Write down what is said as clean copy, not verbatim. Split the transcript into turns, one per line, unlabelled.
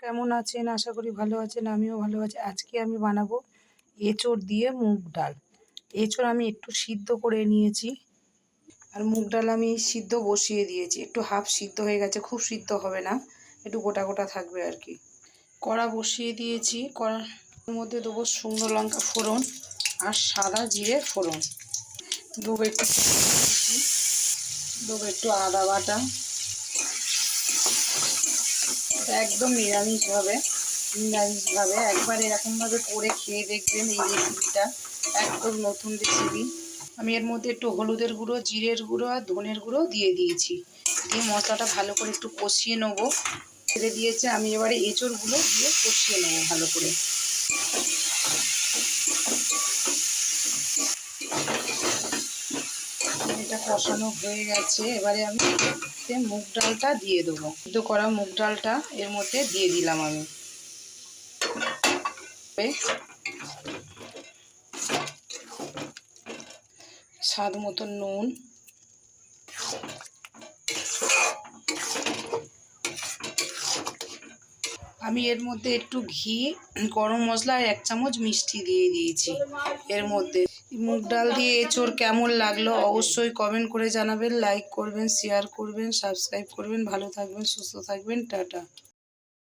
কেমন আছেন? আশা করি ভালো আছেন। আমিও ভালো আছি। আজকে আমি বানাবো এঁচোড় দিয়ে মুগ ডাল। এঁচোড় আমি একটু সিদ্ধ করে নিয়েছি, আর মুগ ডাল আমি সিদ্ধ বসিয়ে দিয়েছি। একটু হাফ সিদ্ধ হয়ে গেছে, খুব সিদ্ধ হবে না, একটু গোটা গোটা থাকবে আর কি। কড়া বসিয়ে দিয়েছি, কড়ার মধ্যে দেবো শুকনো লঙ্কা ফোড়ন আর সাদা জিরে ফোড়ন। দেবো একটু আদা বাটা। একদম নিরামিষভাবে একবার এরকমভাবে করে খেয়ে দেখবেন। এই রেসিপিটা একদম নতুন রেসিপি। আমি এর মধ্যে একটু হলুদের গুঁড়ো, জিরের গুঁড়ো আর ধনের গুঁড়ো দিয়ে দিয়েছি। দিয়ে মশলাটা ভালো করে একটু কষিয়ে নেবো। ছেড়ে দিয়েছে, আমি এবারে এঁচোড়গুলো দিয়ে কষিয়ে নেবো ভালো করে। এটা কষানো হয়ে গেছে, এবারে আমি মুগ ডালটা দিয়ে দেবো। সিদ্ধ করা মুগ ডালটা এর মধ্যে দিয়ে দিলাম আমি। স্বাদ মতো নুন, আমি এর মধ্যে একটু ঘি, গরম মশলা আর 1 চামচ মিষ্টি দিয়ে দিয়েছি এর মধ্যে। মুগ ডাল দিয়ে এঁচোড় কেমন লাগলো অবশ্যই কমেন্ট করে জানাবেন, লাইক করবেন, শেয়ার করবেন, সাবস্ক্রাইব করবেন। ভালো থাকবেন, সুস্থ থাকবেন, টাটা।